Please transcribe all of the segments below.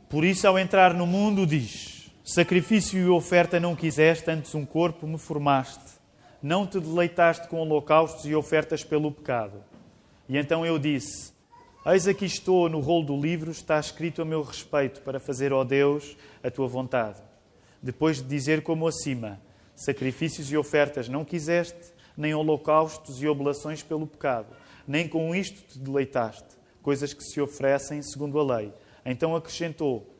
Por isso, ao entrar no mundo, diz: sacrifício e oferta não quiseste, antes um corpo me formaste. Não te deleitaste com holocaustos e ofertas pelo pecado. E então eu disse: eis aqui estou, no rolo do livro está escrito a meu respeito, para fazer, ó Deus, a tua vontade. Depois de dizer como acima: sacrifícios e ofertas não quiseste, nem holocaustos e oblações pelo pecado. Nem com isto te deleitaste, coisas que se oferecem segundo a lei. Então acrescentou: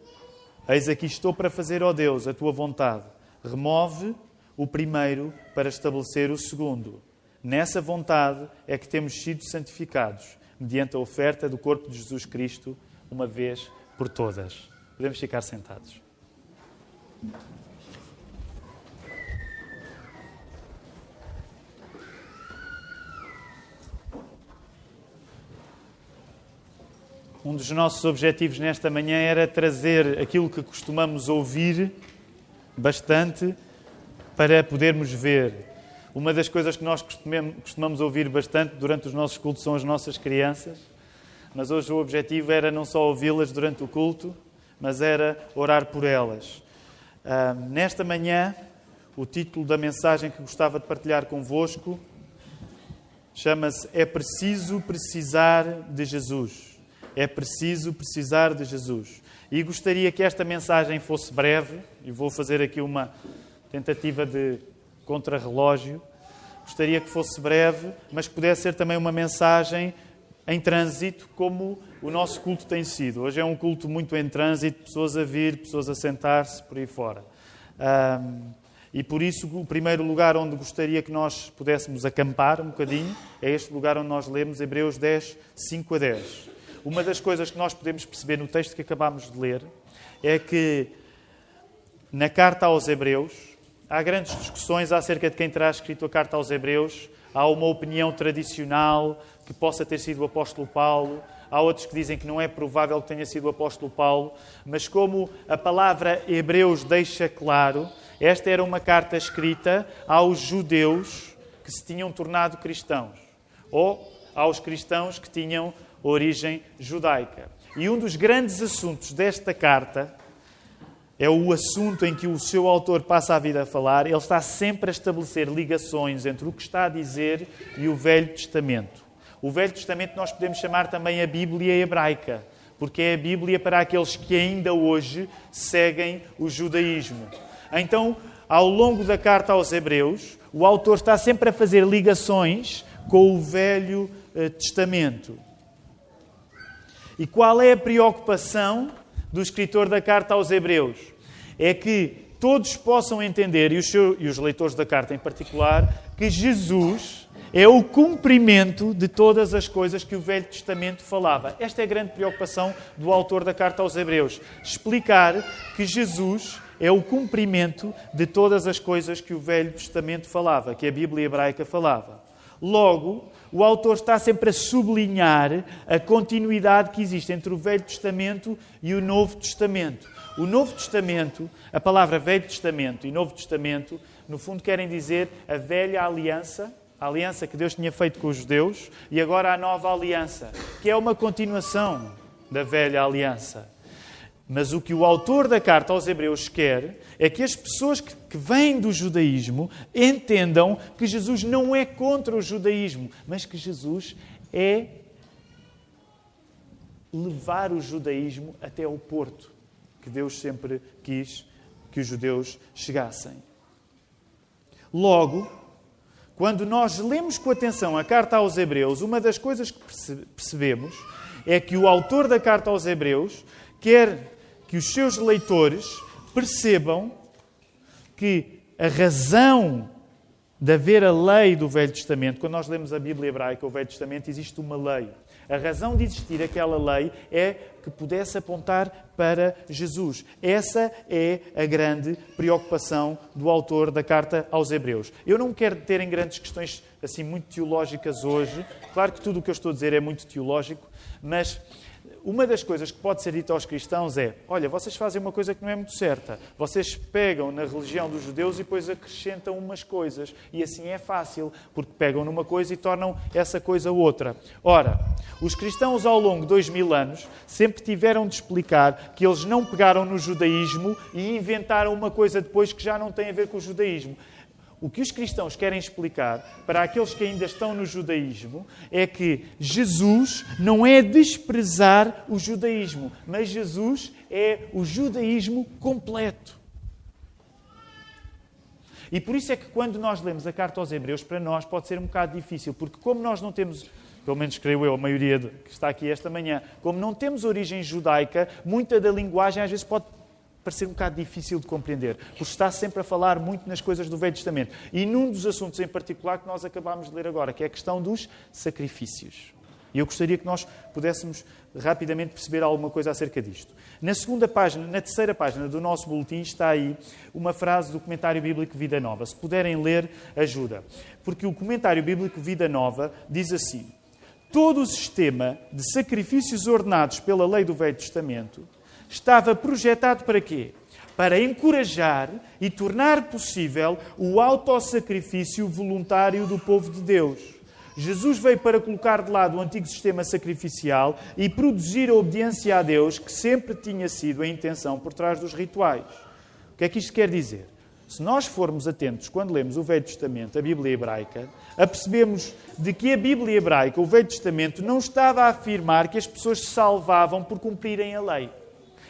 eis aqui estou para fazer, ó Deus, a tua vontade. Remove o primeiro para estabelecer o segundo. Nessa vontade é que temos sido santificados, mediante a oferta do corpo de Jesus Cristo, uma vez por todas. Podemos ficar sentados. Um dos nossos objetivos nesta manhã era trazer aquilo que costumamos ouvir bastante para podermos ver. Uma das coisas que nós costumamos ouvir bastante durante os nossos cultos são as nossas crianças, mas hoje o objetivo era não só ouvi-las durante o culto, mas era orar por elas. Nesta manhã, o título da mensagem que gostava de partilhar convosco chama-se É Preciso Precisar de Jesus. É preciso precisar de Jesus. E gostaria que esta mensagem fosse breve, e vou fazer aqui uma tentativa de contrarrelógio. Gostaria que fosse breve, mas que pudesse ser também uma mensagem em trânsito, como o nosso culto tem sido. Hoje é um culto muito em trânsito, pessoas a vir, pessoas a sentar-se, por aí fora. E por isso, o primeiro lugar onde gostaria que nós pudéssemos acampar um bocadinho é este lugar onde nós lemos Hebreus 10, 5 a 10. Uma das coisas que nós podemos perceber no texto que acabámos de ler é que na carta aos Hebreus há grandes discussões acerca de quem terá escrito a carta aos Hebreus. Há uma opinião tradicional que possa ter sido o apóstolo Paulo. Há outros que dizem que não é provável que tenha sido o apóstolo Paulo. Mas como a palavra Hebreus deixa claro, esta era uma carta escrita aos judeus que se tinham tornado cristãos. Ou aos cristãos que tinham origem judaica. E um dos grandes assuntos desta carta é o assunto em que o seu autor passa a vida a falar. Ele está sempre a estabelecer ligações entre o que está a dizer e o Velho Testamento. O Velho Testamento nós podemos chamar também a Bíblia hebraica, porque é a Bíblia para aqueles que ainda hoje seguem o judaísmo. Então, ao longo da carta aos Hebreus, o autor está sempre a fazer ligações com o Velho Testamento. E qual é a preocupação do escritor da carta aos Hebreus? É que todos possam entender, e os leitores da carta em particular, que Jesus é o cumprimento de todas as coisas que o Velho Testamento falava. Esta é a grande preocupação do autor da carta aos Hebreus. Explicar que Jesus é o cumprimento de todas as coisas que o Velho Testamento falava, que a Bíblia hebraica falava. Logo, o autor está sempre a sublinhar a continuidade que existe entre o Velho Testamento e o Novo Testamento. O Novo Testamento, a palavra Velho Testamento e Novo Testamento, no fundo querem dizer a velha aliança, a aliança que Deus tinha feito com os judeus, e agora a nova aliança, que é uma continuação da velha aliança. Mas o que o autor da carta aos Hebreus quer é que as pessoas que vêm do judaísmo entendam que Jesus não é contra o judaísmo, mas que Jesus é levar o judaísmo até ao porto que Deus sempre quis que os judeus chegassem. Logo, quando nós lemos com atenção a carta aos Hebreus, uma das coisas que percebemos é que o autor da carta aos Hebreus quer que os seus leitores percebam que a razão de haver a lei do Velho Testamento, quando nós lemos a Bíblia hebraica, o Velho Testamento, existe uma lei. A razão de existir aquela lei é que pudesse apontar para Jesus. Essa é a grande preocupação do autor da carta aos Hebreus. Eu não quero ter em grandes questões assim muito teológicas hoje. Claro que tudo o que eu estou a dizer é muito teológico, mas uma das coisas que pode ser dita aos cristãos é: olha, vocês fazem uma coisa que não é muito certa. Vocês pegam na religião dos judeus e depois acrescentam umas coisas. E assim é fácil, porque pegam numa coisa e tornam essa coisa outra. Ora, os cristãos ao longo de 2000 anos sempre tiveram de explicar que eles não pegaram no judaísmo e inventaram uma coisa depois que já não tem a ver com o judaísmo. O que os cristãos querem explicar para aqueles que ainda estão no judaísmo é que Jesus não é desprezar o judaísmo, mas Jesus é o judaísmo completo. E por isso é que quando nós lemos a carta aos Hebreus, para nós pode ser um bocado difícil, porque como nós não temos, pelo menos creio eu, a maioria que está aqui esta manhã, como não temos origem judaica, muita da linguagem às vezes pode parecer um bocado difícil de compreender, porque está sempre a falar muito nas coisas do Velho Testamento. E num dos assuntos em particular que nós acabámos de ler agora, que é a questão dos sacrifícios. E eu gostaria que nós pudéssemos rapidamente perceber alguma coisa acerca disto. Na terceira página do nosso boletim está aí uma frase do Comentário Bíblico Vida Nova. Se puderem ler, ajuda. Porque o Comentário Bíblico Vida Nova diz assim: todo o sistema de sacrifícios ordenados pela lei do Velho Testamento estava projetado para quê? Para encorajar e tornar possível o autossacrifício voluntário do povo de Deus. Jesus veio para colocar de lado o antigo sistema sacrificial e produzir a obediência a Deus, que sempre tinha sido a intenção por trás dos rituais. O que é que isto quer dizer? Se nós formos atentos quando lemos o Velho Testamento, a Bíblia Hebraica, apercebemos de que a Bíblia Hebraica, o Velho Testamento, não estava a afirmar que as pessoas se salvavam por cumprirem a lei.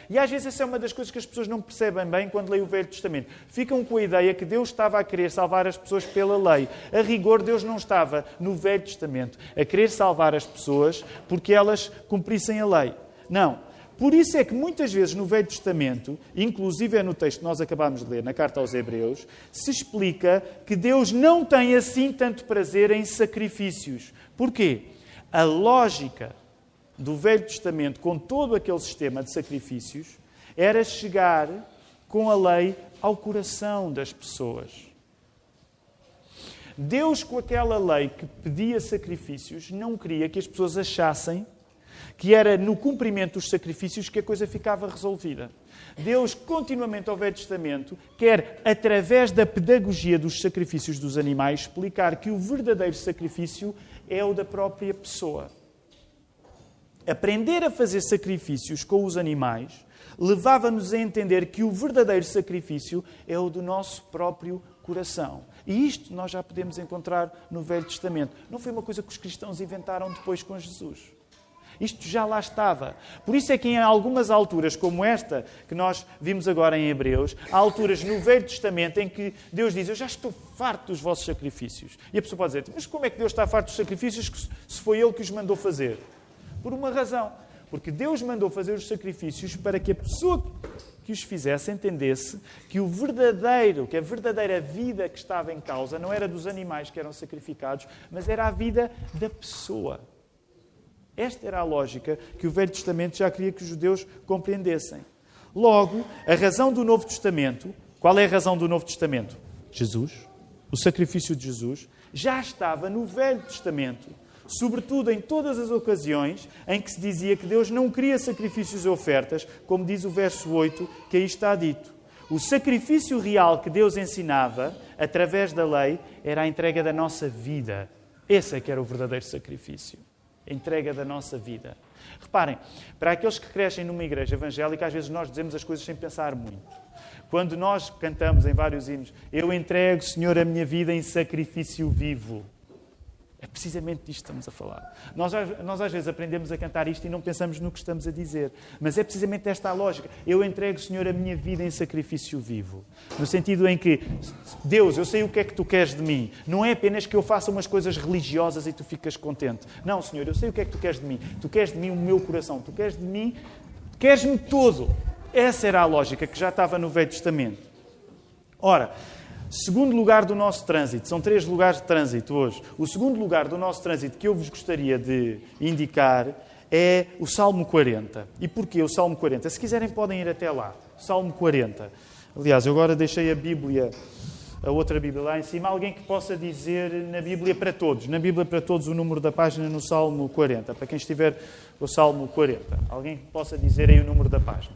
E às vezes essa é uma das coisas que as pessoas não percebem bem quando leem o Velho Testamento. Ficam com a ideia que Deus estava a querer salvar as pessoas pela lei. A rigor, Deus não estava no Velho Testamento a querer salvar as pessoas porque elas cumprissem a lei. Não. Por isso é que muitas vezes no Velho Testamento, inclusive é no texto que nós acabámos de ler, na carta aos Hebreus, se explica que Deus não tem assim tanto prazer em sacrifícios. Porquê? A lógica do Velho Testamento, com todo aquele sistema de sacrifícios, era chegar com a lei ao coração das pessoas. Deus, com aquela lei que pedia sacrifícios, não queria que as pessoas achassem que era no cumprimento dos sacrifícios que a coisa ficava resolvida. Deus, continuamente ao Velho Testamento, quer, através da pedagogia dos sacrifícios dos animais, explicar que o verdadeiro sacrifício é o da própria pessoa. Aprender a fazer sacrifícios com os animais levava-nos a entender que o verdadeiro sacrifício é o do nosso próprio coração. E isto nós já podemos encontrar no Velho Testamento. Não foi uma coisa que os cristãos inventaram depois com Jesus. Isto já lá estava. Por isso é que em algumas alturas, como esta que nós vimos agora em Hebreus, há alturas no Velho Testamento em que Deus diz: eu já estou farto dos vossos sacrifícios. E a pessoa pode dizer: mas como é que Deus está farto dos sacrifícios se foi Ele que os mandou fazer? Por uma razão. Porque Deus mandou fazer os sacrifícios para que a pessoa que os fizesse entendesse que a verdadeira vida que estava em causa não era dos animais que eram sacrificados, mas era a vida da pessoa. Esta era a lógica que o Velho Testamento já queria que os judeus compreendessem. Logo, a razão do Novo Testamento, qual é a razão do Novo Testamento? Jesus, o sacrifício de Jesus, já estava no Velho Testamento. Sobretudo em todas as ocasiões em que se dizia que Deus não queria sacrifícios e ofertas, como diz o verso 8, que aí está dito. O sacrifício real que Deus ensinava, através da lei, era a entrega da nossa vida. Esse é que era o verdadeiro sacrifício. A entrega da nossa vida. Reparem, para aqueles que crescem numa igreja evangélica, às vezes nós dizemos as coisas sem pensar muito. Quando nós cantamos em vários hinos: eu entrego, Senhor, a minha vida em sacrifício vivo. É precisamente disto que estamos a falar. Nós às vezes aprendemos a cantar isto e não pensamos no que estamos a dizer. Mas é precisamente esta a lógica. Eu entrego, Senhor, a minha vida em sacrifício vivo. No sentido em que, Deus, eu sei o que é que Tu queres de mim. Não é apenas que eu faça umas coisas religiosas e Tu ficas contente. Não, Senhor, eu sei o que é que Tu queres de mim. Tu queres de mim o meu coração. Tu queres de mim, queres-me todo. Essa era a lógica que já estava no Velho Testamento. Ora, segundo lugar do nosso trânsito, são 3 lugares de trânsito hoje. O segundo lugar do nosso trânsito que eu vos gostaria de indicar é o Salmo 40. E porquê o Salmo 40? Se quiserem podem ir até lá. Salmo 40. Aliás, eu agora deixei a Bíblia a outra Bíblia lá em cima, alguém que possa dizer na Bíblia para todos, o número da página no Salmo 40. Para quem estiver o Salmo 40. Alguém que possa dizer aí o número da página.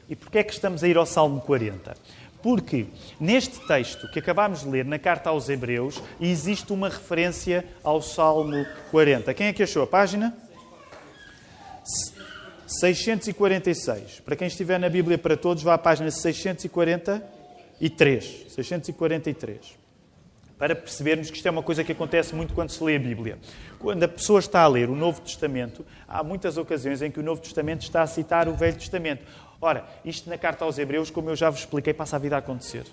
E porquê é que estamos a ir ao Salmo 40? Porque neste texto que acabámos de ler, na carta aos Hebreus, existe uma referência ao Salmo 40. Quem é que achou a página? 646. Para quem estiver na Bíblia para todos, vá à página 643. 643. Para percebermos que isto é uma coisa que acontece muito quando se lê a Bíblia. Quando a pessoa está a ler o Novo Testamento, há muitas ocasiões em que o Novo Testamento está a citar o Velho Testamento. Ora, isto na carta aos Hebreus, como eu já vos expliquei, passa a vida a acontecer.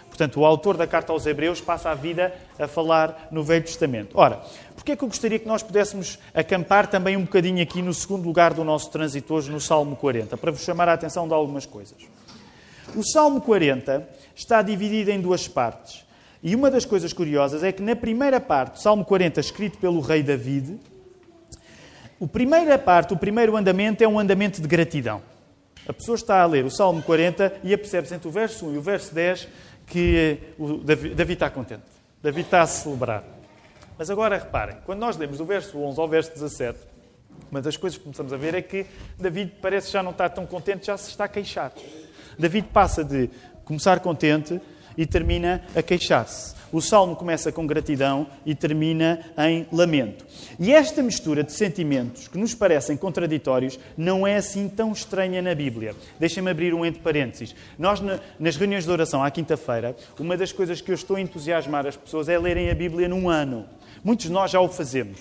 Portanto, o autor da carta aos Hebreus passa a vida a falar no Velho Testamento. Ora, porquê é que eu gostaria que nós pudéssemos acampar também um bocadinho aqui no segundo lugar do nosso trânsito hoje, no Salmo 40, para vos chamar a atenção de algumas coisas. O Salmo 40 está dividido em duas partes. E uma das coisas curiosas é que na primeira parte, o Salmo 40, escrito pelo rei David, a primeira parte, o primeiro andamento é um andamento de gratidão. A pessoa está a ler o Salmo 40 e apercebe-se entre o verso 1 e o verso 10 que David está contente. David está a celebrar. Mas agora reparem, quando nós lemos do verso 11 ao verso 17, uma das coisas que começamos a ver é que David parece já não estar tão contente, já se está a queixar. David passa de começar contente e termina a queixar-se. O Salmo começa com gratidão e termina em lamento. E esta mistura de sentimentos que nos parecem contraditórios não é assim tão estranha na Bíblia. Deixem-me abrir um entre parênteses. Nós, nas reuniões de oração à quinta-feira, uma das coisas que eu estou a entusiasmar as pessoas é lerem a Bíblia num ano. Muitos de nós já o fazemos.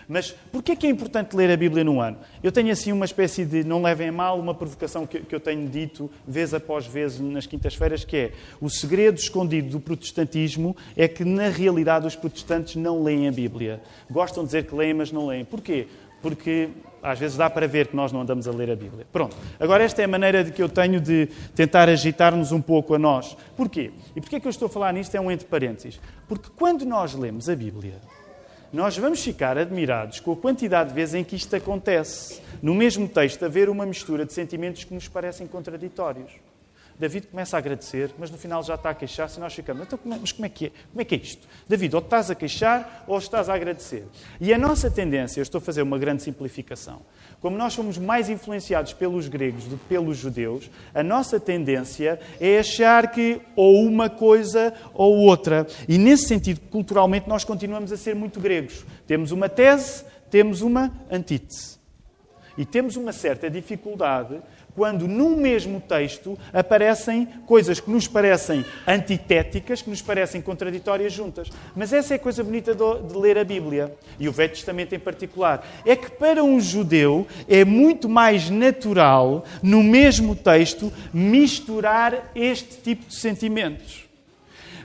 Mas porquê é que é importante ler a Bíblia num ano? Eu tenho assim uma espécie de, não levem a mal, uma provocação que eu tenho dito vez após vez nas quintas-feiras, que é o segredo escondido do protestantismo é que na realidade os protestantes não leem a Bíblia. Gostam de dizer que leem, mas não leem. Porquê? Porque às vezes dá para ver que nós não andamos a ler a Bíblia. Pronto. Agora esta é a maneira que eu tenho de tentar agitar-nos um pouco a nós. Porquê? E porquê é que eu estou a falar nisto? É um entre parênteses. Porque quando nós lemos a Bíblia, nós vamos ficar admirados com a quantidade de vezes em que isto acontece. No mesmo texto, haver uma mistura de sentimentos que nos parecem contraditórios. David começa a agradecer, mas no final já está a queixar-se e nós ficamos, então, mas como é que é? Como é que é isto? David, ou estás a queixar ou estás a agradecer. E a nossa tendência, eu estou a fazer uma grande simplificação, como nós somos mais influenciados pelos gregos do que pelos judeus, a nossa tendência é achar que ou uma coisa ou outra. E nesse sentido, culturalmente, nós continuamos a ser muito gregos. Temos uma tese, temos uma antítese. E temos uma certa dificuldade quando num mesmo texto aparecem coisas que nos parecem antitéticas, que nos parecem contraditórias juntas. Mas essa é a coisa bonita de ler a Bíblia, e o Velho Testamento em particular. É que para um judeu é muito mais natural, no mesmo texto, misturar este tipo de sentimentos.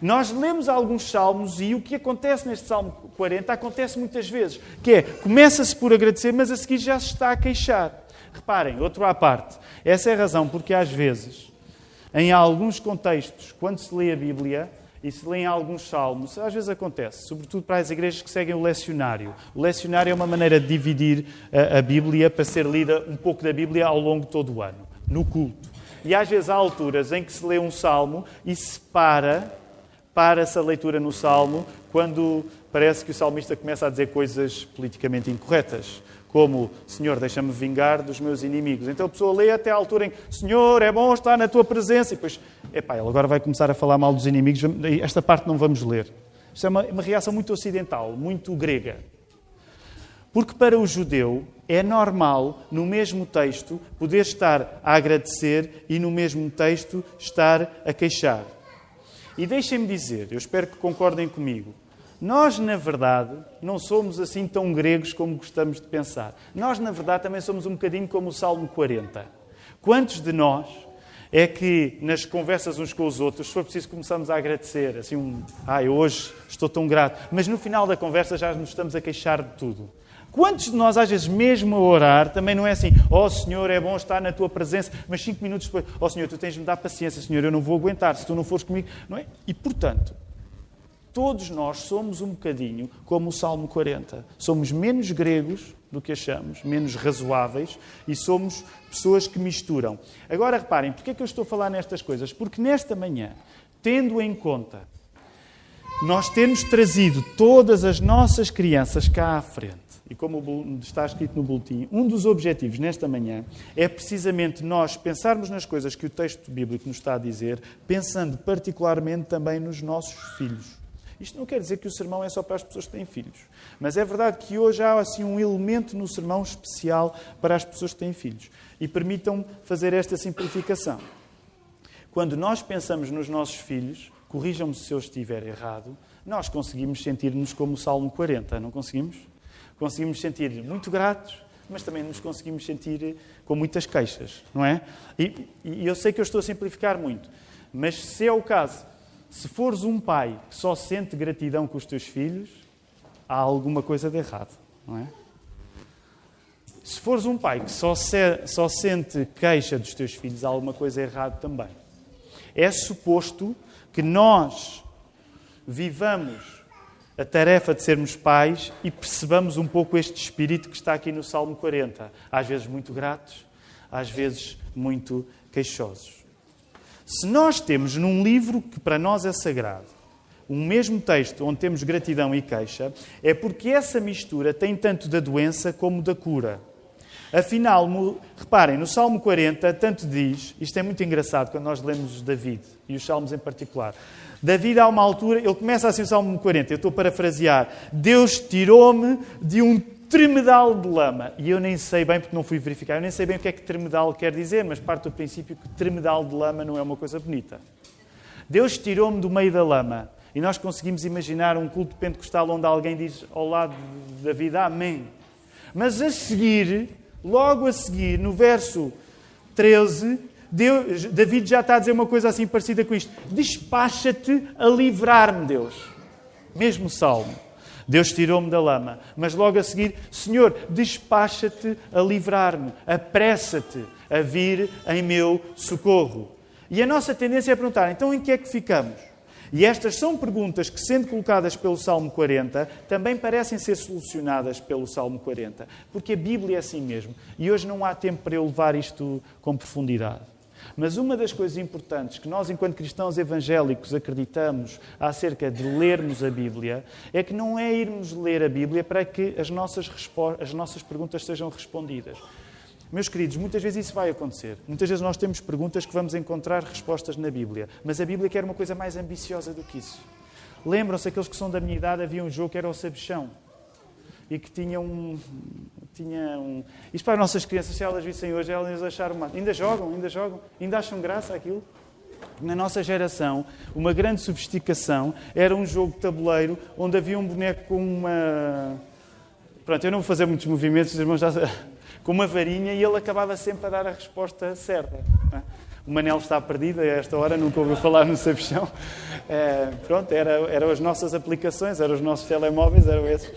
Nós lemos alguns salmos e o que acontece neste Salmo 40 acontece muitas vezes, que é, começa-se por agradecer, mas a seguir já se está a queixar. Reparem, outro à parte. Essa é a razão porque às vezes, em alguns contextos, quando se lê a Bíblia e se lê em alguns salmos, às vezes acontece, sobretudo para as igrejas que seguem o lecionário. O lecionário é uma maneira de dividir a Bíblia para ser lida um pouco da Bíblia ao longo de todo o ano, no culto. E às vezes há alturas em que se lê um salmo e se para-se a leitura no salmo quando parece que o salmista começa a dizer coisas politicamente incorretas. Como, Senhor, deixa-me vingar dos meus inimigos. Então a pessoa lê até à altura em que, Senhor, é bom estar na tua presença. E depois, ele agora vai começar a falar mal dos inimigos. Esta parte não vamos ler. Isto é uma reação muito ocidental, muito grega. Porque para o judeu é normal, no mesmo texto, poder estar a agradecer e no mesmo texto estar a queixar. E deixem-me dizer, eu espero que concordem comigo, nós, na verdade, não somos assim tão gregos como gostamos de pensar. Nós, na verdade, também somos um bocadinho como o Salmo 40. Quantos de nós é que, nas conversas uns com os outros, se for preciso, começamos a agradecer, assim, eu hoje estou tão grato, mas no final da conversa já nos estamos a queixar de tudo. Quantos de nós, às vezes, mesmo a orar, também não é assim, Senhor, é bom estar na tua presença, mas 5 minutos depois, Senhor, tu tens de me dar paciência, Senhor, eu não vou aguentar, se tu não fores comigo, não é? E, portanto, todos nós somos um bocadinho como o Salmo 40. Somos menos gregos do que achamos, menos razoáveis, e somos pessoas que misturam. Agora reparem, porquê é que eu estou a falar nestas coisas? Porque nesta manhã, tendo em conta nós termos trazido todas as nossas crianças cá à frente, e como está escrito no boletim, um dos objetivos nesta manhã é precisamente nós pensarmos nas coisas que o texto bíblico nos está a dizer, pensando particularmente também nos nossos filhos. Isto não quer dizer que o sermão é só para as pessoas que têm filhos, mas é verdade que hoje há assim um elemento no sermão especial para as pessoas que têm filhos. E permitam-me fazer esta simplificação. Quando nós pensamos nos nossos filhos, corrijam-me se eu estiver errado, nós conseguimos sentir-nos como o Salmo 40, não conseguimos? Conseguimos sentir muito gratos, mas também nos conseguimos sentir com muitas queixas, não é? E eu sei que eu estou a simplificar muito, mas se é o caso, se fores um pai que só sente gratidão com os teus filhos, há alguma coisa de errado, não é? Se fores um pai que só sente queixa dos teus filhos, há alguma coisa de errado também. É suposto que nós vivamos a tarefa de sermos pais e percebamos um pouco este espírito que está aqui no Salmo 40. Às vezes muito gratos, às vezes muito queixosos. Se nós temos num livro que para nós é sagrado, um mesmo texto onde temos gratidão e queixa, é porque essa mistura tem tanto da doença como da cura. Afinal, reparem, no Salmo 40, tanto diz, isto é muito engraçado quando nós lemos David, e os Salmos em particular. David, há uma altura, ele começa assim o Salmo 40, eu estou a parafrasear, Deus tirou-me de um tremedal de lama. E eu nem sei bem, porque não fui verificar, eu nem sei bem o que é que tremedal quer dizer, mas parte do princípio que tremedal de lama não é uma coisa bonita. Deus tirou-me do meio da lama. E nós conseguimos imaginar um culto pentecostal onde alguém diz ao lado de David, amém. Mas a seguir, logo a seguir, no verso 13, David já está a dizer uma coisa assim parecida com isto. Despacha-te a livrar-me, Deus. Mesmo salmo. Deus tirou-me da lama. Mas logo a seguir, Senhor, despacha-te a livrar-me. Apressa-te a vir em meu socorro. E a nossa tendência é perguntar, então em que é que ficamos? E estas são perguntas que, sendo colocadas pelo Salmo 40, também parecem ser solucionadas pelo Salmo 40. Porque a Bíblia é assim mesmo. E hoje não há tempo para eu levar isto com profundidade. Mas uma das coisas importantes que nós, enquanto cristãos evangélicos, acreditamos acerca de lermos a Bíblia, é que não é irmos ler a Bíblia para que as nossas perguntas sejam respondidas. Meus queridos, muitas vezes isso vai acontecer. Muitas vezes nós temos perguntas que vamos encontrar respostas na Bíblia. Mas a Bíblia quer uma coisa mais ambiciosa do que isso. Lembram-se, aqueles que são da minha idade, havia um jogo que era o Sabichão. E que tinha um... Isto para as nossas crianças, se elas vissem hoje, elas acharam uma... Ainda jogam, ainda acham graça aquilo. Na nossa geração, uma grande sofisticação era um jogo de tabuleiro onde havia um boneco com uma... Pronto, eu não vou fazer muitos movimentos, os irmãos já... com uma varinha, e ele acabava sempre a dar a resposta certa. O Manel está perdido a esta hora, nunca ouviu falar no Sabichão. Pronto, eram as nossas aplicações, eram os nossos telemóveis, eram esses.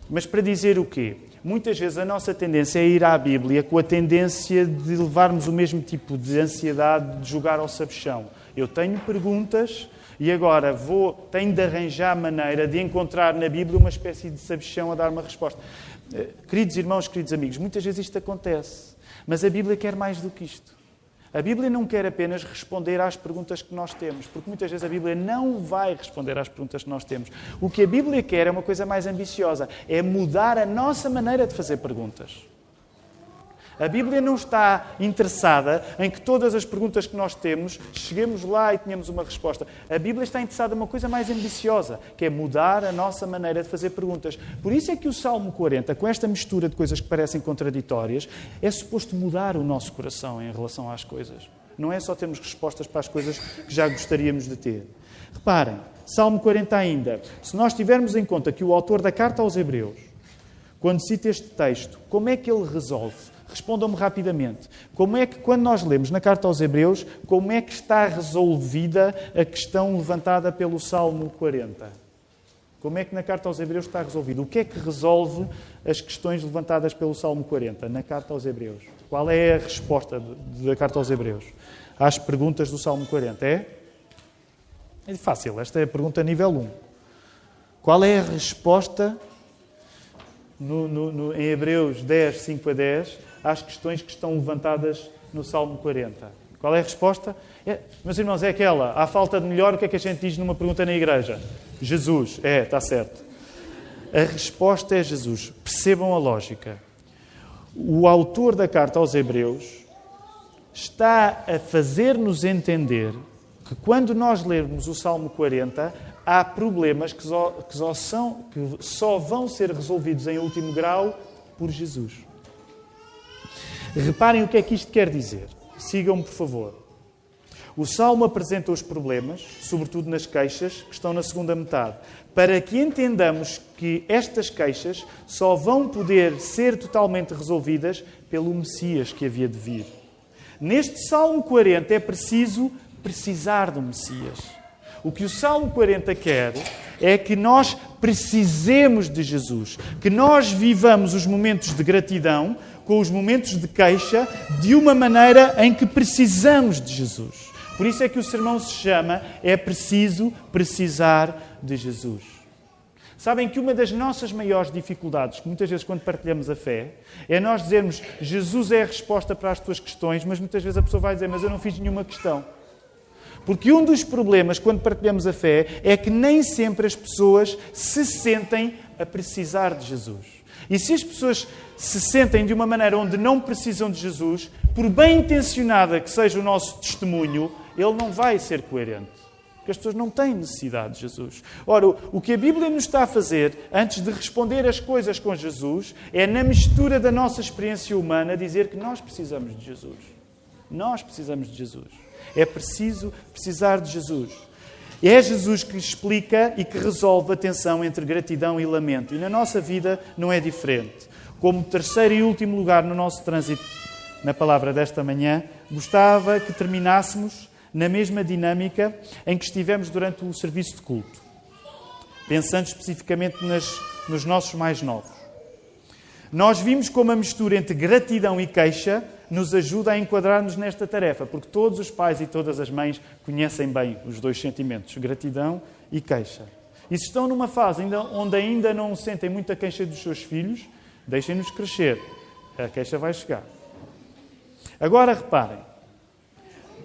Mas para dizer o quê? Muitas vezes a nossa tendência é ir à Bíblia com a tendência de levarmos o mesmo tipo de ansiedade de jogar ao sabichão. Eu tenho perguntas e agora tenho de arranjar maneira de encontrar na Bíblia uma espécie de sabichão a dar uma resposta. Queridos irmãos, queridos amigos, muitas vezes isto acontece, mas a Bíblia quer mais do que isto. A Bíblia não quer apenas responder às perguntas que nós temos, porque muitas vezes a Bíblia não vai responder às perguntas que nós temos. O que a Bíblia quer é uma coisa mais ambiciosa, é mudar a nossa maneira de fazer perguntas. A Bíblia não está interessada em que todas as perguntas que nós temos, cheguemos lá e tenhamos uma resposta. A Bíblia está interessada em uma coisa mais ambiciosa, que é mudar a nossa maneira de fazer perguntas. Por isso é que o Salmo 40, com esta mistura de coisas que parecem contraditórias, é suposto mudar o nosso coração em relação às coisas. Não é só termos respostas para as coisas que já gostaríamos de ter. Reparem, Salmo 40 ainda, se nós tivermos em conta que o autor da carta aos Hebreus, quando cita este texto, como é que ele resolve? Respondam-me rapidamente. Como é que, quando nós lemos na carta aos Hebreus, como é que está resolvida a questão levantada pelo Salmo 40? Como é que na carta aos Hebreus está resolvido? O que é que resolve as questões levantadas pelo Salmo 40 na carta aos Hebreus? Qual é a resposta da carta aos Hebreus às perguntas do Salmo 40? É fácil, esta é a pergunta nível 1. Qual é a resposta em Hebreus 10, 5 a 10, às questões que estão levantadas no Salmo 40? Qual é a resposta? Meus irmãos, é aquela. À falta de melhor, o que é que a gente diz numa pergunta na igreja? Jesus. Está certo. A resposta é Jesus. Percebam a lógica. O autor da carta aos Hebreus está a fazer-nos entender que quando nós lermos o Salmo 40, há problemas que só vão ser resolvidos em último grau por Jesus. Reparem o que é que isto quer dizer. Sigam-me, por favor. O Salmo apresenta os problemas, sobretudo nas queixas, que estão na segunda metade, para que entendamos que estas queixas só vão poder ser totalmente resolvidas pelo Messias que havia de vir. Neste Salmo 40 é preciso precisar do Messias. O que o Salmo 40 quer é que nós precisemos de Jesus, que nós vivamos os momentos de gratidão com os momentos de queixa de uma maneira em que precisamos de Jesus. Por isso é que o sermão se chama É Preciso Precisar de Jesus. Sabem que uma das nossas maiores dificuldades, muitas vezes quando partilhamos a fé, é nós dizermos Jesus é a resposta para as tuas questões, mas muitas vezes a pessoa vai dizer, mas eu não fiz nenhuma questão. Porque um dos problemas quando partilhamos a fé é que nem sempre as pessoas se sentem a precisar de Jesus. E se as pessoas se sentem de uma maneira onde não precisam de Jesus, por bem intencionada que seja o nosso testemunho, ele não vai ser coerente. Porque as pessoas não têm necessidade de Jesus. Ora, o que a Bíblia nos está a fazer, antes de responder as coisas com Jesus, é na mistura da nossa experiência humana dizer que nós precisamos de Jesus. Nós precisamos de Jesus. É preciso precisar de Jesus. É Jesus que explica e que resolve a tensão entre gratidão e lamento. E na nossa vida não é diferente. Como terceiro e último lugar no nosso trânsito na palavra desta manhã, gostava que terminássemos na mesma dinâmica em que estivemos durante o serviço de culto. Pensando especificamente nos nossos mais novos. Nós vimos como a mistura entre gratidão e queixa nos ajuda a enquadrar-nos nesta tarefa, porque todos os pais e todas as mães conhecem bem os dois sentimentos, gratidão e queixa. E se estão numa fase onde ainda não sentem muita queixa dos seus filhos, deixem-nos crescer. A queixa vai chegar. Agora reparem,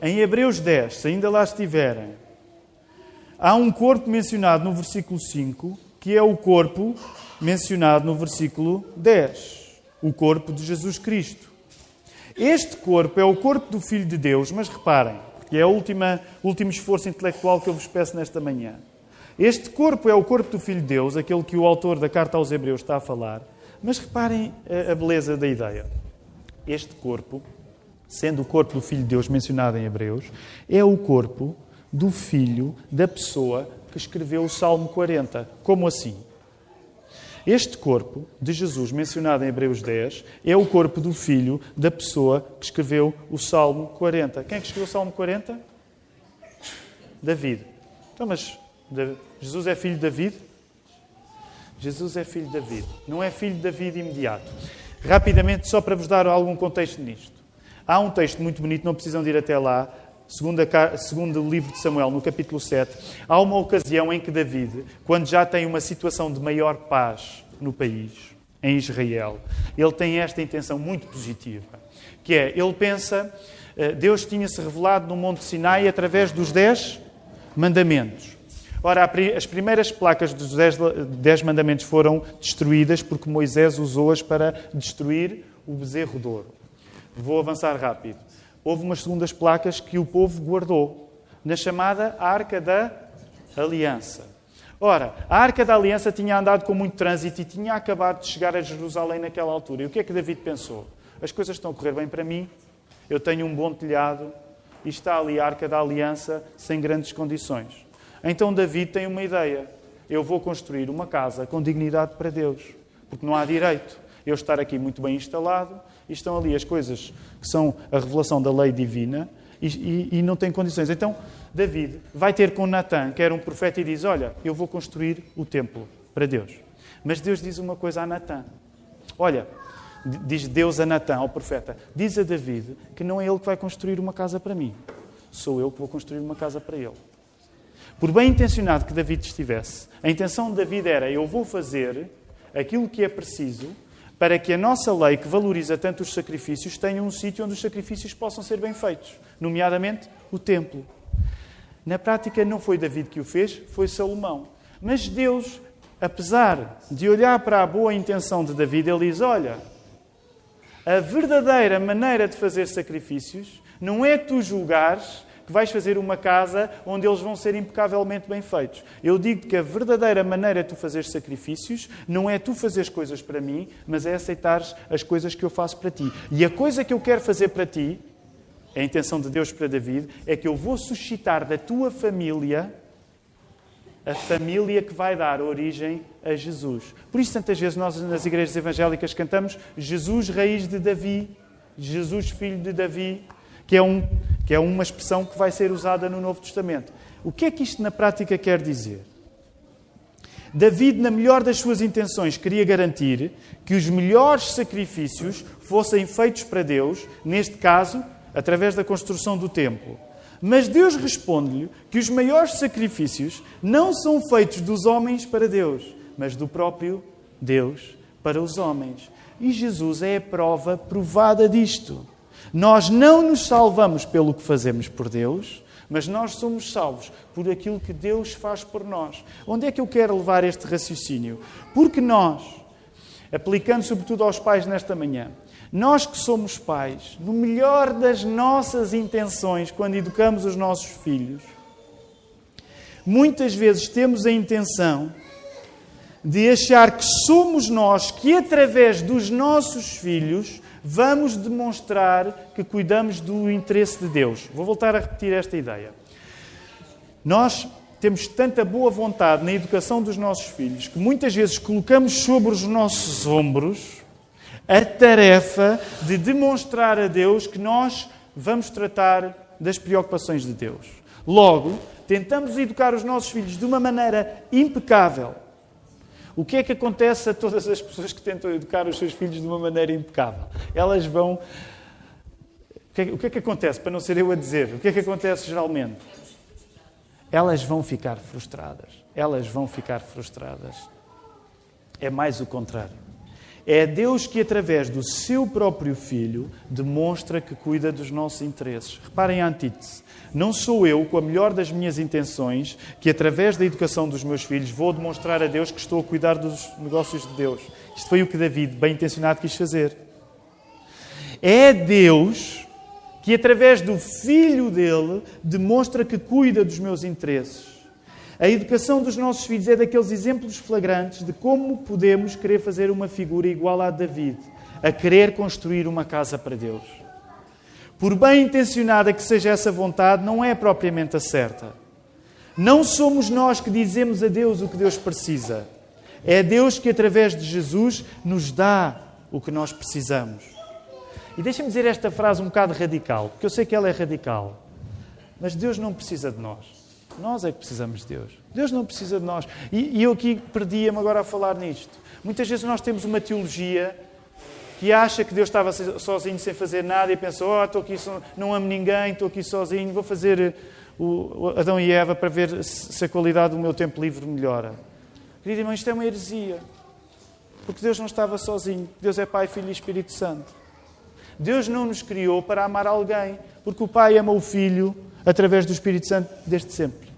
em Hebreus 10, se ainda lá estiverem, há um corpo mencionado no versículo 5, que é o corpo mencionado no versículo 10. O corpo de Jesus Cristo. Este corpo é o corpo do Filho de Deus, mas reparem, que é o último esforço intelectual que eu vos peço nesta manhã. Este corpo é o corpo do Filho de Deus, aquele que o autor da carta aos Hebreus está a falar, mas reparem a beleza da ideia. Este corpo, sendo o corpo do Filho de Deus mencionado em Hebreus, é o corpo do Filho da pessoa que escreveu o Salmo 40. Como assim? Este corpo de Jesus, mencionado em Hebreus 10, é o corpo do filho da pessoa que escreveu o Salmo 40. Quem é que escreveu o Salmo 40? David. Então, mas Jesus é filho de David? Jesus é filho de David. Não é filho de David imediato. Rapidamente, só para vos dar algum contexto nisto. Há um texto muito bonito, não precisam de ir até lá, segundo o livro de Samuel, no capítulo 7, há uma ocasião em que David, quando já tem uma situação de maior paz no país, em Israel, ele tem esta intenção muito positiva, que é, ele pensa, Deus tinha-se revelado no Monte Sinai através dos 10 mandamentos. Ora, as primeiras placas dos 10 mandamentos foram destruídas porque Moisés usou-as para destruir o bezerro de ouro. Vou avançar rápido. Houve umas segundas placas que o povo guardou, na chamada Arca da Aliança. Ora, a Arca da Aliança tinha andado com muito trânsito e tinha acabado de chegar a Jerusalém naquela altura. E o que é que David pensou? As coisas estão a correr bem para mim, eu tenho um bom telhado e está ali a Arca da Aliança sem grandes condições. Então David tem uma ideia. Eu vou construir uma casa com dignidade para Deus, porque não há direito eu estar aqui muito bem instalado e estão ali as coisas que são a revelação da lei divina e não tem condições. Então, David vai ter com Natã, que era um profeta, e diz, olha, eu vou construir o templo para Deus. Mas Deus diz uma coisa a Natã. Olha, diz Deus a Natã, ao profeta, diz a David que não é ele que vai construir uma casa para mim. Sou eu que vou construir uma casa para ele. Por bem intencionado que David estivesse, a intenção de David era: eu vou fazer aquilo que é preciso para que a nossa lei, que valoriza tanto os sacrifícios, tenha um sítio onde os sacrifícios possam ser bem feitos, nomeadamente o templo. Na prática, não foi David que o fez, foi Salomão. Mas Deus, apesar de olhar para a boa intenção de David, ele diz: olha, a verdadeira maneira de fazer sacrifícios não é tu julgares que vais fazer uma casa onde eles vão ser impecavelmente bem feitos. Eu digo que a verdadeira maneira de tu fazeres sacrifícios não é tu fazeres coisas para mim, mas é aceitares as coisas que eu faço para ti. E a coisa que eu quero fazer para ti, a intenção de Deus para David, é que eu vou suscitar da tua família a família que vai dar origem a Jesus. Por isso, tantas vezes nós nas igrejas evangélicas cantamos Jesus, raiz de Davi, Jesus, filho de Davi, que é uma expressão que vai ser usada no Novo Testamento. O que é que isto na prática quer dizer? David, na melhor das suas intenções, queria garantir que os melhores sacrifícios fossem feitos para Deus, neste caso, através da construção do templo. Mas Deus responde-lhe que os maiores sacrifícios não são feitos dos homens para Deus, mas do próprio Deus para os homens. E Jesus é a prova provada disto. Nós não nos salvamos pelo que fazemos por Deus, mas nós somos salvos por aquilo que Deus faz por nós. Onde é que eu quero levar este raciocínio? Porque nós, aplicando sobretudo aos pais nesta manhã, nós que somos pais, no melhor das nossas intenções, quando educamos os nossos filhos, muitas vezes temos a intenção de achar que somos nós que, através dos nossos filhos, vamos demonstrar que cuidamos do interesse de Deus. Vou voltar a repetir esta ideia. Nós temos tanta boa vontade na educação dos nossos filhos que muitas vezes colocamos sobre os nossos ombros a tarefa de demonstrar a Deus que nós vamos tratar das preocupações de Deus. Logo, tentamos educar os nossos filhos de uma maneira impecável. O que é que acontece a todas as pessoas que tentam educar os seus filhos de uma maneira impecável? Elas vão... O que é que acontece? Para não ser eu a dizer. O que é que acontece geralmente? Elas vão ficar frustradas. Elas vão ficar frustradas. É mais o contrário. É Deus que, através do seu próprio Filho, demonstra que cuida dos nossos interesses. Reparem a antítese. Não sou eu, com a melhor das minhas intenções, que, através da educação dos meus filhos, vou demonstrar a Deus que estou a cuidar dos negócios de Deus. Isto foi o que David, bem intencionado, quis fazer. É Deus que, através do Filho dele, demonstra que cuida dos meus interesses. A educação dos nossos filhos é daqueles exemplos flagrantes de como podemos querer fazer uma figura igual à de David, a querer construir uma casa para Deus. Por bem intencionada que seja essa vontade, não é propriamente a certa. Não somos nós que dizemos a Deus o que Deus precisa. É Deus que, através de Jesus, nos dá o que nós precisamos. E deixem-me dizer esta frase um bocado radical, porque eu sei que ela é radical. Mas Deus não precisa de nós. Nós é que precisamos de Deus. Deus não precisa de nós. E eu aqui perdia-me agora a falar nisto. Muitas vezes nós temos uma teologia que acha que Deus estava sozinho sem fazer nada e pensa, estou aqui, não amo ninguém, estou aqui sozinho, vou fazer o Adão e Eva para ver se a qualidade do meu tempo livre melhora. Querido irmão, isto é uma heresia. Porque Deus não estava sozinho. Deus é Pai, Filho e Espírito Santo. Deus não nos criou para amar alguém, porque o Pai ama o Filho através do Espírito Santo desde sempre.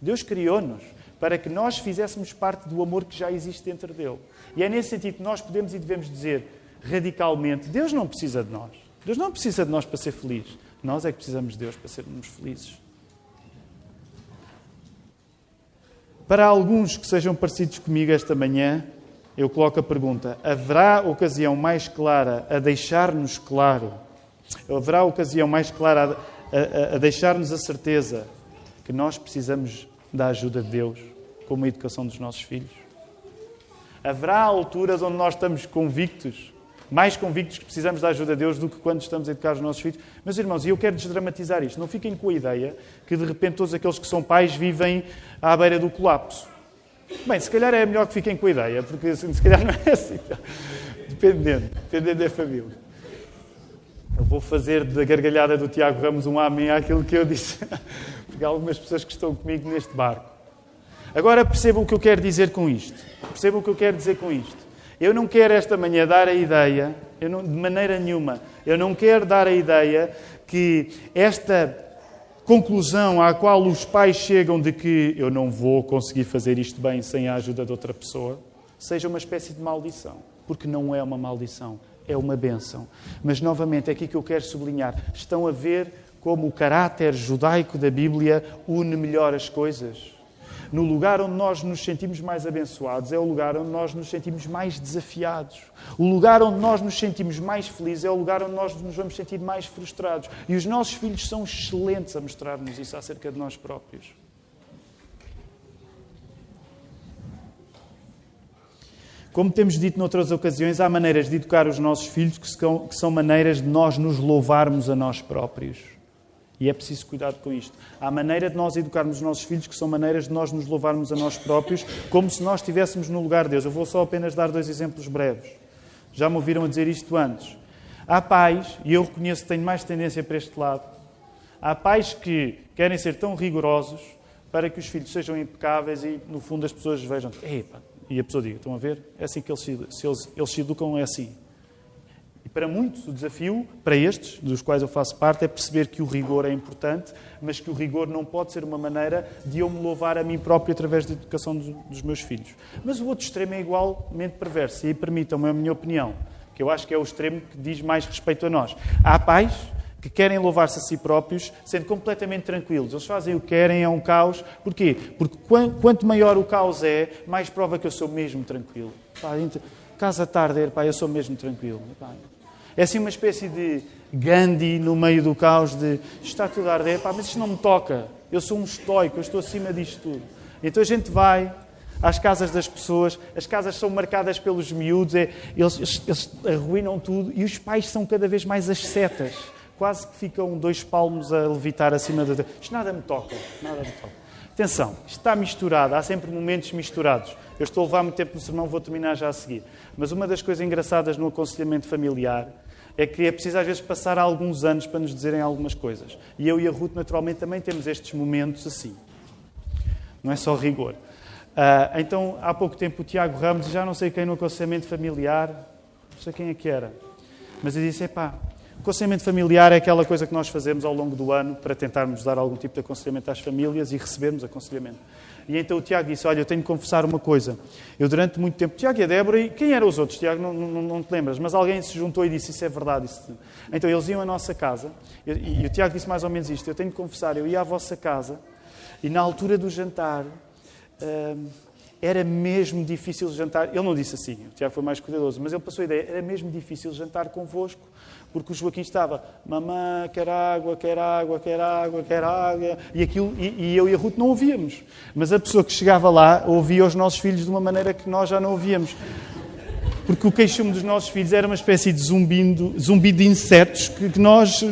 Deus criou-nos para que nós fizéssemos parte do amor que já existe dentro dele. E é nesse sentido que nós podemos e devemos dizer radicalmente, Deus não precisa de nós. Deus não precisa de nós para ser feliz. Nós é que precisamos de Deus para sermos felizes. Para alguns que sejam parecidos comigo esta manhã, eu coloco a pergunta, haverá ocasião mais clara a deixar-nos claro? Haverá ocasião mais clara a deixar-nos a certeza que nós precisamos da ajuda de Deus, como a educação dos nossos filhos? Haverá alturas onde nós estamos convictos, mais convictos que precisamos da ajuda de Deus do que quando estamos a educar os nossos filhos? Meus irmãos, e eu quero desdramatizar isto. Não fiquem com a ideia que de repente todos aqueles que são pais vivem à beira do colapso. Bem, se calhar é melhor que fiquem com a ideia, porque se calhar não é assim. Dependendo da família. Eu vou fazer da gargalhada do Tiago Ramos um amém àquilo que eu disse. Porque há algumas pessoas que estão comigo neste barco. Agora percebam o que eu quero dizer com isto. Percebam o que eu quero dizer com isto. Eu não quero esta manhã dar a ideia, de maneira nenhuma, eu não quero dar a ideia que esta conclusão à qual os pais chegam de que eu não vou conseguir fazer isto bem sem a ajuda de outra pessoa, seja uma espécie de maldição. Porque não é uma maldição, é uma bênção. Mas, novamente, é aqui que eu quero sublinhar. Estão a ver como o caráter judaico da Bíblia une melhor as coisas? No lugar onde nós nos sentimos mais abençoados é o lugar onde nós nos sentimos mais desafiados. O lugar onde nós nos sentimos mais felizes é o lugar onde nós nos vamos sentir mais frustrados. E os nossos filhos são excelentes a mostrar-nos isso acerca de nós próprios. Como temos dito noutras ocasiões, há maneiras de educar os nossos filhos que são maneiras de nós nos louvarmos a nós próprios. E é preciso cuidado com isto. Há maneira de nós educarmos os nossos filhos que são maneiras de nós nos louvarmos a nós próprios, como se nós estivéssemos no lugar de Deus. Eu vou só apenas dar 2 exemplos breves. Já me ouviram a dizer isto antes. Há pais, e eu reconheço que tenho mais tendência para este lado, há pais que querem ser tão rigorosos para que os filhos sejam impecáveis e, no fundo, as pessoas vejam, epa, e a pessoa diga, estão a ver? É assim que eles se educam, é assim. E para muitos, o desafio, para estes, dos quais eu faço parte, é perceber que o rigor é importante, mas que o rigor não pode ser uma maneira de eu me louvar a mim próprio através da educação dos meus filhos. Mas o outro extremo é igualmente perverso. E aí permitam-me a minha opinião, que eu acho que é o extremo que diz mais respeito a nós. Há pais que querem louvar-se a si próprios, sendo completamente tranquilos. Eles fazem o que querem, é um caos. Porquê? Porque quanto maior o caos é, mais prova que eu sou mesmo tranquilo. Pá, casa está a arder, pá, eu sou mesmo tranquilo. Pá. É assim uma espécie de Gandhi no meio do caos de está tudo a arder, pá, mas isto não me toca. Eu sou um estoico, eu estou acima disto tudo. Então a gente vai às casas das pessoas, as casas são marcadas pelos miúdos, eles arruinam tudo e os pais são cada vez mais ascetas. Quase que ficam 2 palmos a levitar acima da... Isto nada me toca, nada me toca. Atenção, isto está misturado, há sempre momentos misturados. Eu estou a levar muito tempo no sermão, vou terminar já a seguir. Mas uma das coisas engraçadas no aconselhamento familiar é que é preciso às vezes passar alguns anos para nos dizerem algumas coisas. E eu e a Ruth, naturalmente, também temos estes momentos assim. Não é só rigor. Então, há pouco tempo, o Tiago Ramos, já não sei quem no aconselhamento familiar, não sei quem é que era, mas eu disse, o aconselhamento familiar é aquela coisa que nós fazemos ao longo do ano para tentarmos dar algum tipo de aconselhamento às famílias e recebermos aconselhamento. E então o Tiago disse, olha, eu tenho que confessar uma coisa. Eu durante muito tempo, Tiago e a Débora, e quem eram os outros? Tiago, não te lembras, mas alguém se juntou e disse, isso é verdade. Então eles iam à nossa casa, e o Tiago disse mais ou menos isto, eu tenho que confessar, eu ia à vossa casa, e na altura do jantar, era mesmo difícil jantar. Ele não disse assim, o Tiago foi mais cuidadoso, mas ele passou a ideia, era mesmo difícil jantar convosco, porque o Joaquim estava, mamãe, quer água, quer água, quer água, quer água, e eu e a Ruth não ouvíamos. Mas a pessoa que chegava lá ouvia os nossos filhos de uma maneira que nós já não ouvíamos. Porque o queixume dos nossos filhos era uma espécie de zumbido de insetos que nós...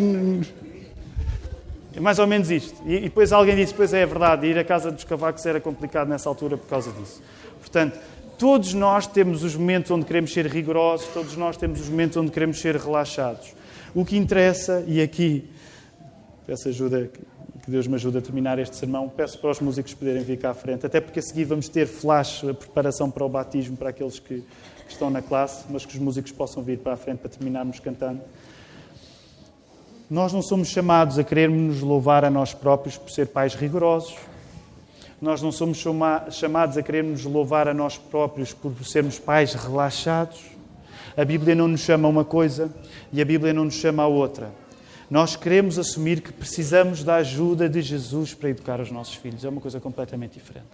É mais ou menos isto. E depois alguém disse, pois é verdade, ir à casa dos cavacos era complicado nessa altura por causa disso. Portanto, todos nós temos os momentos onde queremos ser rigorosos, todos nós temos os momentos onde queremos ser relaxados. O que interessa, e aqui peço ajuda, que Deus me ajude a terminar este sermão, peço para os músicos poderem vir cá à frente, até porque a seguir vamos ter flash, a preparação para o batismo para aqueles que estão na classe, mas que os músicos possam vir para a frente para terminarmos cantando. Nós não somos chamados a querermos nos louvar a nós próprios por ser pais rigorosos. Nós não somos chamados a querermos nos louvar a nós próprios por sermos pais relaxados. A Bíblia não nos chama a uma coisa e a Bíblia não nos chama a outra. Nós queremos assumir que precisamos da ajuda de Jesus para educar os nossos filhos. É uma coisa completamente diferente.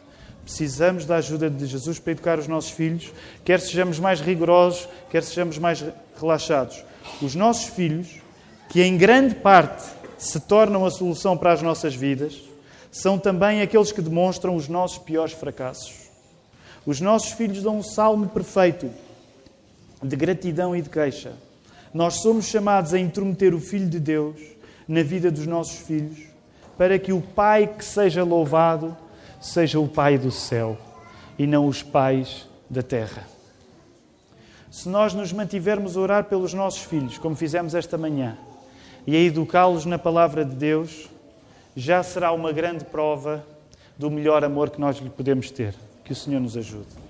Precisamos da ajuda de Jesus para educar os nossos filhos, quer sejamos mais rigorosos, quer sejamos mais relaxados. Os nossos filhos, que em grande parte se tornam a solução para as nossas vidas, são também aqueles que demonstram os nossos piores fracassos. Os nossos filhos dão um salmo perfeito de gratidão e de queixa. Nós somos chamados a intrometer o Filho de Deus na vida dos nossos filhos, para que o Pai que seja louvado seja o Pai do céu e não os pais da terra. Se nós nos mantivermos a orar pelos nossos filhos, como fizemos esta manhã, e a educá-los na palavra de Deus, já será uma grande prova do melhor amor que nós lhe podemos ter. Que o Senhor nos ajude.